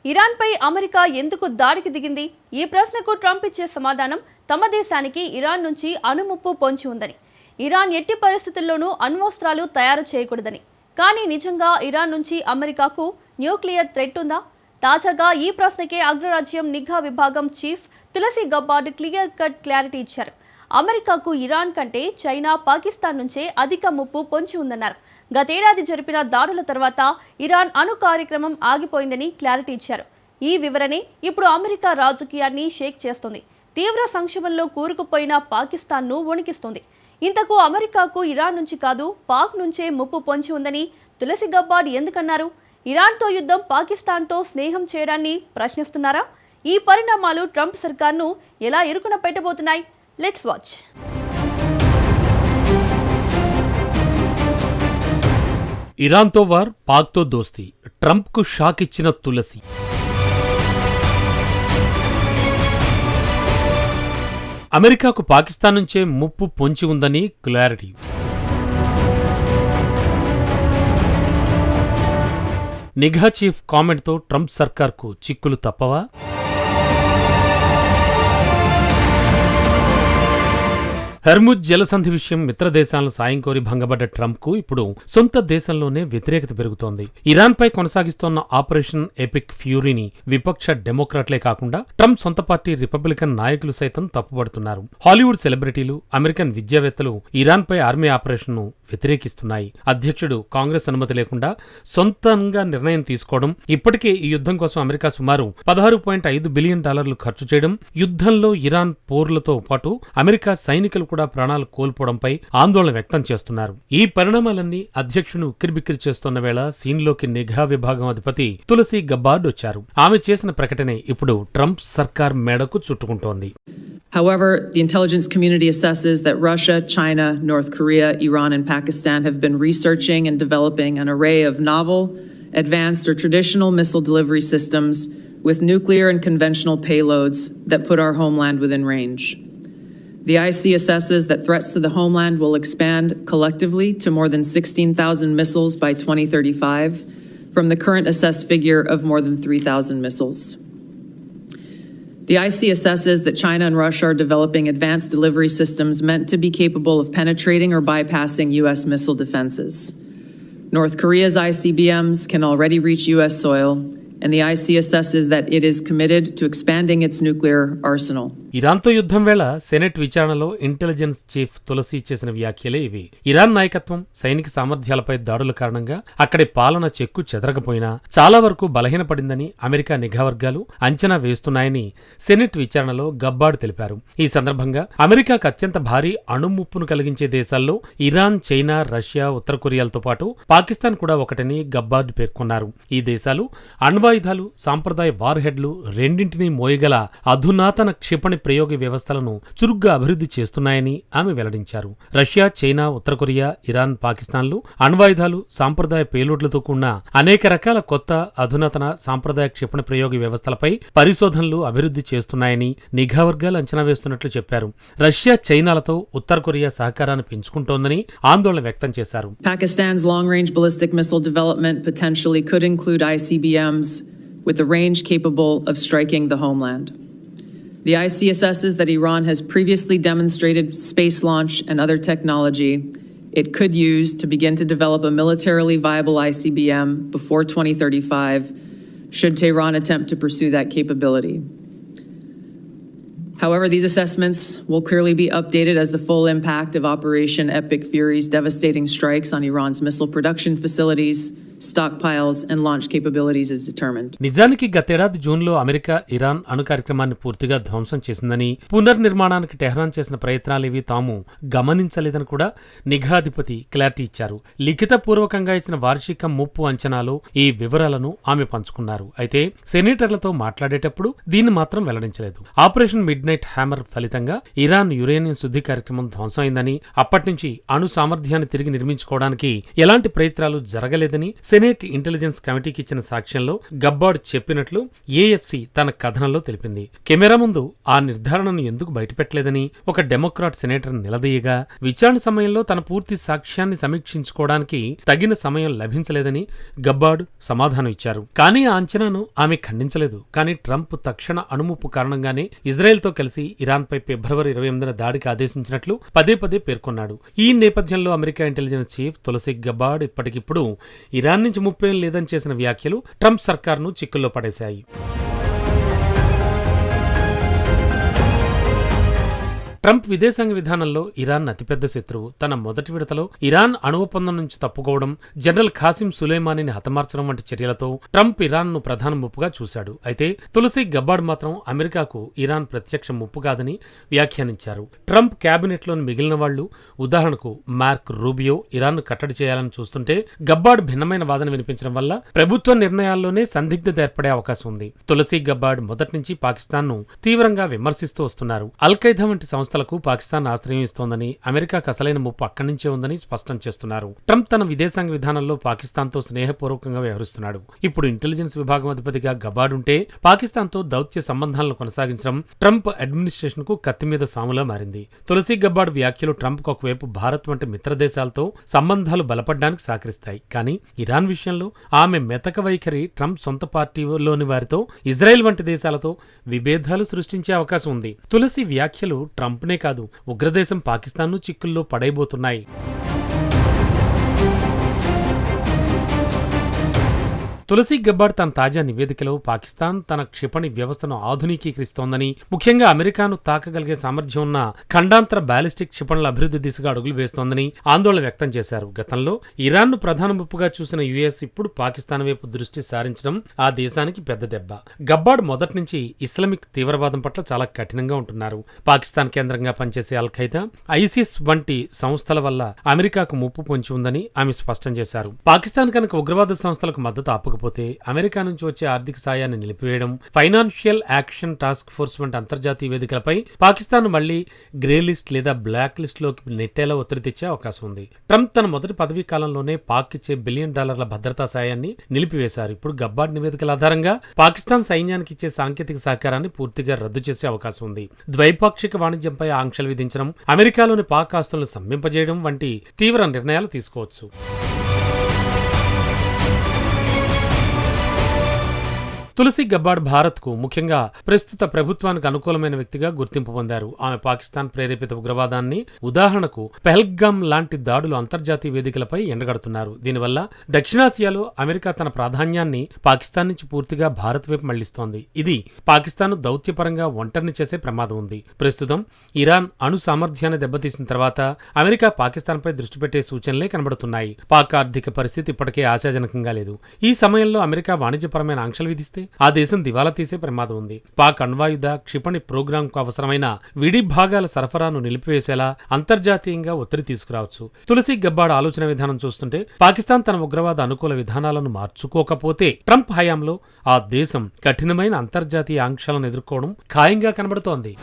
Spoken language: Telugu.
ఇరాన్పై అమెరికా ఎందుకు దాడికి దిగింది? ఈ ప్రశ్నకు ట్రంప్ ఇచ్చే సమాధానం తమ దేశానికి ఇరాన్ నుంచి అణుముప్పు పొంచి ఉందని, ఇరాన్ ఎట్టి పరిస్థితుల్లోనూ అణ్వస్త్రాలు తయారు చేయకూడదని. కానీ నిజంగా ఇరాన్ నుంచి అమెరికాకు న్యూక్లియర్ థ్రెట్ ఉందా? తాజాగా ఈ ప్రశ్నకే అగ్రరాజ్యం నిఘా విభాగం చీఫ్ తులసి గబ్బార్డ్ క్లియర్ కట్ క్లారిటీ ఇచ్చారు. అమెరికాకు ఇరాన్ కంటే చైనా, పాకిస్తాన్ నుంచే అధిక ముప్పు పొంచి ఉందన్నారు. గతేడాది జరిపిన దాడుల తర్వాత ఇరాన్ అణు కార్యక్రమం ఆగిపోయిందని క్లారిటీ ఇచ్చారు. ఈ వివరణే ఇప్పుడు అమెరికా రాజకీయాన్ని షేక్ చేస్తుంది. తీవ్ర సంక్షోభంలో కూరుకుపోయిన పాకిస్తాన్ను వణికిస్తుంది. ఇంతకు అమెరికాకు ఇరాన్ నుంచి కాదు, పాక్ నుంచే ముప్పు పొంచి ఉందని తులసి గబ్బార్డ్ ఎందుకన్నారు? ఇరాన్తో యుద్ధం పాకిస్తాన్తో స్నేహం చేయడాన్ని ప్రశ్నిస్తున్నారా? ఈ పరిణామాలు ట్రంప్ సర్కార్ను ఎలా ఇరుకున పెట్టబోతున్నాయి? Let's watch. ఇరాన్తో వార్, పాక్తో దోస్తీ, ట్రంప్కు షాక్ ఇచ్చిన తులసి. అమెరికాకు పాకిస్తాన్ నుంచే ముప్పు పొంచి ఉందని క్లారిటీ. నిఘా చీఫ్ కామెంట్తో ట్రంప్ సర్కార్కు చిక్కులు తప్పవా? హర్ముజ్ జలసంధి విషయం మిత్రదేశాలను సాయం కోరి భంగపడ్డ ట్రంప్కు ఇప్పుడు సొంత దేశంలోనే వ్యతిరేకత పెరుగుతోంది. ఇరాన్పై కొనసాగిస్తోన్న ఆపరేషన్ ఎపిక్ ఫ్యూరీని విపక్ష డెమోక్రాట్లే కాకుండా ట్రంప్ సొంత పార్టీ రిపబ్లికన్ నాయకులు సైతం తప్పుపడుతున్నారు. హాలీవుడ్ సెలబ్రిటీలు, అమెరికన్ విద్యావేత్తలు ఇరాన్పై ఆర్మీ ఆపరేషన్ను వ్యతిరేకిస్తున్నాయి. అధ్యక్షుడు కాంగ్రెస్ అనుమతి లేకుండా సొంతంగా నిర్ణయం తీసుకోవడం, ఇప్పటికే ఈ యుద్ధం కోసం అమెరికా సుమారు $16.5 బిలియన్ ఖర్చు చేయడం, యుద్ధంలో ఇరాన్ పోర్లతో పాటు అమెరికా సైనికులు కూడా ప్రాణాలు కోల్పోవడంపై ఆందోళన వ్యక్తం చేస్తున్నారు. ఈ పరిణామాలన్నీ అధ్యక్షుని ఉక్కిరిబిక్కిరి చేస్తున్న వేళ సీన్లోకి నిఘా విభాగం అధిపతి తులసి గబ్బార్డ్ వచ్చారు. ఆమె చేసిన ప్రకటనే ఇప్పుడు ట్రంప్ సర్కార్ మేడకు చుట్టుకుంటోంది. However, the intelligence community assesses that Russia, China, North Korea, Iran, and Pakistan have been researching and developing an array of novel, advanced, or traditional missile delivery systems with nuclear and conventional payloads that put our homeland within range. The IC assesses that threats to the homeland will expand collectively to more than 16,000 missiles by 2035, from the current assessed figure of more than 3,000 missiles. The IC assesses that China and Russia are developing advanced delivery systems meant to be capable of penetrating or bypassing U.S. missile defenses. North Korea's ICBMs can already reach U.S. soil, and the IC assesses that it is committed to expanding its nuclear arsenal. ఇరాన్తో యుద్ధం వేళ సెనెట్ విచారణలో ఇంటెలిజెన్స్ చీఫ్ తులసి చేసిన వ్యాఖ్యలే ఇవి. ఇరాన్ నాయకత్వం, సైనిక సామర్థ్యాలపై దాడుల కారణంగా అక్కడి పాలన చెక్కు చెదరకపోయినా చాలా వరకు బలహీనపడిందని అమెరికా నిఘా వర్గాలు అంచనా వేస్తున్నాయని సెనెట్ విచారణలో గబ్బార్డ్ తెలిపారు. ఈ సందర్భంగా అమెరికాకు అత్యంత భారీ అణుముప్పును కలిగించే దేశాల్లో ఇరాన్, చైనా, రష్యా, ఉత్తర కొరియాలతో పాటు పాకిస్తాన్ కూడా ఒకటని గబ్బార్డ్ పేర్కొన్నారు. ఈ దేశాలు అణ్వాయుధాలు, సాంప్రదాయ వార్ హెడ్లు రెండింటినీ మోయగల అధునాతన క్షిపణి ప్రయోగ వ్యవస్థలను చురుగ్గా అభివృద్ధి చేస్తున్నాయని ఆమె వెల్లడించారు. రష్యా, చైనా, ఉత్తర కొరియా, ఇరాన్, పాకిస్తాన్లు అణ్వాయుధాలు, సాంప్రదాయ పేలోడ్లతో కూడిన అనేక రకాల కొత్త అధునాతన సాంప్రదాయ క్షిపణి ప్రయోగ వ్యవస్థలపై పరిశోధనలు అభివృద్ధి చేస్తున్నాయని నిఘా వర్గాలు అంచనా వేస్తున్నట్లు చెప్పారు. రష్యా, చైనాలతో ఉత్తర కొరియా సహకారాన్ని పెంచుకుంటోందని ఆందోళన వ్యక్తం చేశారు. Pakistan's long-range ballistic missile development potentially could include ICBMs with a range capable of striking the homeland. The IC assesses that Iran has previously demonstrated space launch and other technology it could use to begin to develop a militarily viable ICBM before 2035, should Tehran attempt to pursue that capability. However, these assessments will clearly be updated as the full impact of Operation Epic Fury's devastating strikes on Iran's missile production facilities, stockpiles, and launch capabilities is determined. నిజానికి గతేడాది జూన్లో అమెరికా ఇరాన్ అణు కార్యక్రమాన్ని పూర్తిగా ధ్వంసం చేసిందని, పునర్నిర్మాణానికి టెహ్రాన్ చేసిన ప్రయత్నాలేవి తాము గమనించలేదని కూడా నిఘాధిపతి క్లారిటీ ఇచ్చారు. లిఖితపూర్వకంగా ఇచ్చిన వార్షిక ముప్పు అంచనాలో ఈ వివరాలను ఆమె పంచుకున్నారు. అయితే సెనేటర్లతో మాట్లాడేటప్పుడు దీన్ని మాత్రం వెల్లడించలేదు. ఆపరేషన్ మిడ్ నైట్ హ్యామర్ ఫలితంగా ఇరాన్ యురేనియం శుద్ధి కార్యక్రమం ధ్వంసమైందని, అప్పటి నుంచి అణు సామర్థ్యాన్ని తిరిగి నిర్మించుకోవడానికి ఎలాంటి ప్రయత్నాలు జరగలేదని సెనేట్ ఇంటెలిజెన్స్ కమిటీకి ఇచ్చిన సాక్ష్యంలో గబ్బార్డ్ చెప్పినట్లు ఏఎఫ్సి తన కథనంలో తెలిపింది. కెమెరా ముందు ఆ నిర్ధారణను ఎందుకు బయటపెట్టలేదని ఒక డెమోక్రాట్ సెనేటర్ నిలదీయగా, విచారణ సమయంలో తన పూర్తి సాక్ష్యాన్ని సమీక్షించుకోవడానికి తగిన సమయం లభించలేదని గబ్బార్డ్ సమాధానం ఇచ్చారు. కానీ ఆ అంచనాను ఆమె ఖండించలేదు. కానీ ట్రంప్ తక్షణ అణుముప్పు కారణంగానే ఇజ్రాయెల్తో కలిసి ఇరాన్పై ఫిబ్రవరి 28న దాడికి ఆదేశించినట్లు పదే పదే పేర్కొన్నాడు. ఈ నేపథ్యంలో అమెరికా ఇంటెలిజెన్స్ చీఫ్ తులసి గబ్బార్డ్ ఇప్పటికిప్పుడు ఇరాన్ నుంచి ముప్పేం లేదని చేసిన వ్యాఖ్యలు ట్రంప్ సర్కార్ను చిక్కుల్లో పడేశాయి. ట్రంప్ విదేశాంగ విధానంలో ఇరాన్ అతిపెద్ద శత్రువు. తన మొదటి విడతలో ఇరాన్ అణు ఒప్పందం నుంచి తప్పుకోవడం, జనరల్ ఖాసిం సులేమానీని హతమార్చడం వంటి చర్యలతో ట్రంప్ ఇరాన్ను ప్రధాన ముప్పుగా చూశాడు. అయితే తులసి గబ్బార్డ్ మాత్రం అమెరికాకు ఇరాన్ ప్రత్యక్ష ముప్పు కాదని వ్యాఖ్యానించారు. ట్రంప్ క్యాబినెట్లోని మిగిలిన వాళ్లు, ఉదాహరణకు మార్క్ రూబియో, ఇరాన్ను కట్టడి చేయాలని చూస్తుంటే గబ్బార్డ్ భిన్నమైన వాదన వినిపించడం వల్ల ప్రభుత్వ నిర్ణయాల్లోనే సందిగ్ధత ఏర్పడే అవకాశం ఉంది. తులసి గబ్బార్డ్ మొదటి నుంచి పాకిస్తాన్ను తీవ్రంగా విమర్శిస్తూ వస్తున్నారు. అల్ ఖైదా వంటి సంస్థ పాకిస్తాన్ ఆశ్రయం ఇస్తోందని, అమెరికాకు అసలైన ముప్పు అక్కడి నుంచే ఉందని స్పష్టం చేస్తున్నారు. ట్రంప్ తన విదేశాంగ విధానంలో పాకిస్తాన్తో స్నేహపూర్వకంగా వ్యవహరిస్తున్నాడు. ఇప్పుడు ఇంటెలిజెన్స్ విభాగం అధిపతిగా గబార్డ్ ఉంటే పాకిస్తాన్తో దౌత్య సంబంధాలను కొనసాగించడం ట్రంప్ అడ్మినిస్ట్రేషన్ కు కత్తి మీద సాములా మారింది. తులసి గబ్బార్డ్ వ్యాఖ్యలు ట్రంప్ కు ఒకవైపు భారత్ వంటి మిత్రదేశాలతో సంబంధాలు బలపడడానికి సహకరిస్తాయి. కానీ ఇరాన్ విషయంలో ఆమె మెతక వైఖరి ట్రంప్ సొంత పార్టీలోని వారితో, ఇజ్రాయెల్ వంటి దేశాలతో విభేదాలు సృష్టించే అవకాశం ఉంది. తులసి వ్యాఖ్యలు ట్రంప్ నే కాదు, ఉగ్రదేశం పాకిస్తాన్ను చిక్కుల్లో పడైబోతున్నాయి. తులసి గబ్బార్డ్ తన తాజా నివేదికలో పాకిస్తాన్ తన క్షిపణి వ్యవస్థను ఆధునికీకరిస్తోందని, ముఖ్యంగా అమెరికాను తాకగలిగే సామర్థ్యం ఉన్న ఖండాంతర బాలిస్టిక్ క్షిపణుల అభివృద్ధి దిశగా అడుగులు వేస్తోందని ఆందోళన వ్యక్తం చేశారు. గతంలో ఇరాన్ను ప్రధాన ముప్పుగా చూసిన యుఎస్ ఇప్పుడు పాకిస్తాన్ వైపు దృష్టి సారించడం ఆ దేశానికి పెద్ద దెబ్బ. గబ్బార్డ్ మొదటి నుంచి ఇస్లామిక్ తీవ్రవాదం పట్ల చాలా కఠినంగా ఉంటున్నారు. పాకిస్తాన్ కేంద్రంగా పనిచేసే అల్ ఖైదా, ఐసిస్ వంటి సంస్థల వల్ల అమెరికాకు ముప్పు పొంచి ఉందని ఆమె స్పష్టం చేశారు. పాకిస్తాన్ కనుక ఉగ్రవాద సంస్థలకు మద్దతు ఆపకపోతే అమెరికా నుంచి వచ్చే ఆర్థిక సాయాన్ని నిలిపివేయడం, ఫైనాన్షియల్ యాక్షన్ టాస్క్ ఫోర్స్ వంటి అంతర్జాతీయ వేదికలపై పాకిస్తాన్ మళ్లీ గ్రే లిస్ట్ లేదా బ్లాక్ లిస్ట్ లోకి నెట్టేలా ఒత్తిడి తెచ్చే అవకాశం ఉంది. ట్రంప్ తన మొదటి పదవీ కాలంలోనే పాక్ ఇచ్చే $1 బిలియన్ భద్రతా సాయాన్ని నిలిపివేశారు. ఇప్పుడు గబ్బార్డ్ నివేదికల ఆధారంగా పాకిస్తాన్ సైన్యానికి ఇచ్చే సాంకేతిక సహకారాన్ని పూర్తిగా రద్దు చేసే అవకాశం ఉంది. ద్వైపాక్షిక వాణిజ్యంపై ఆంక్షలు విధించడం, అమెరికాలోని పాక్ ఆస్తులను స్తంభింపజేయడం వంటి తీవ్ర నిర్ణయాలు తీసుకోవచ్చు. తులసి గబ్బార్డ్ భారత్కు, ముఖ్యంగా ప్రస్తుత ప్రభుత్వానికి అనుకూలమైన వ్యక్తిగా గుర్తింపు పొందారు. ఆమె పాకిస్తాన్ ప్రేరేపిత ఉగ్రవాదాన్ని, ఉదాహరణకు పెహల్గామ్ లాంటి దాడులు అంతర్జాతీయ వేదికలపై ఎండగడుతున్నారు. దీనివల్ల దక్షిణాసియాలో అమెరికా తన ప్రాధాన్యాన్ని పాకిస్తాన్ నుంచి పూర్తిగా భారత్ వైపు మళ్లిస్తోంది. ఇది పాకిస్తాన్ దౌత్యపరంగా ఒంటరిని చేసే ప్రమాదం ఉంది. ప్రస్తుతం ఇరాన్ అణు సామర్థ్యాన్ని దెబ్బతీసిన తర్వాత అమెరికా పాకిస్తాన్పై దృష్టి పెట్టే సూచనలే కనబడుతున్నాయి. పాక్ ఆర్థిక పరిస్థితి ఇప్పటికే ఆశాజనకంగా లేదు. ఈ సమయంలో అమెరికా వాణిజ్యపరమైన ఆంక్షలు విధిస్తే ఆ దేశం దివాలా తీసే ప్రమాదం ఉంది. పాక్ అణ్వాయుధ క్షిపణి ప్రోగ్రాంకు అవసరమైన విడి భాగాల సరఫరాను నిలిపివేసేలా అంతర్జాతీయంగా ఒత్తిడి తీసుకురావచ్చు. తులసి గబ్బార్డ్ ఆలోచన విధానం చూస్తుంటే పాకిస్తాన్ తన ఉగ్రవాద అనుకూల విధానాలను మార్చుకోకపోతే ట్రంప్ హయాంలో ఆ దేశం కఠినమైన అంతర్జాతీయ ఆంక్షలను ఎదుర్కోవడం ఖాయంగా కనబడుతోంది.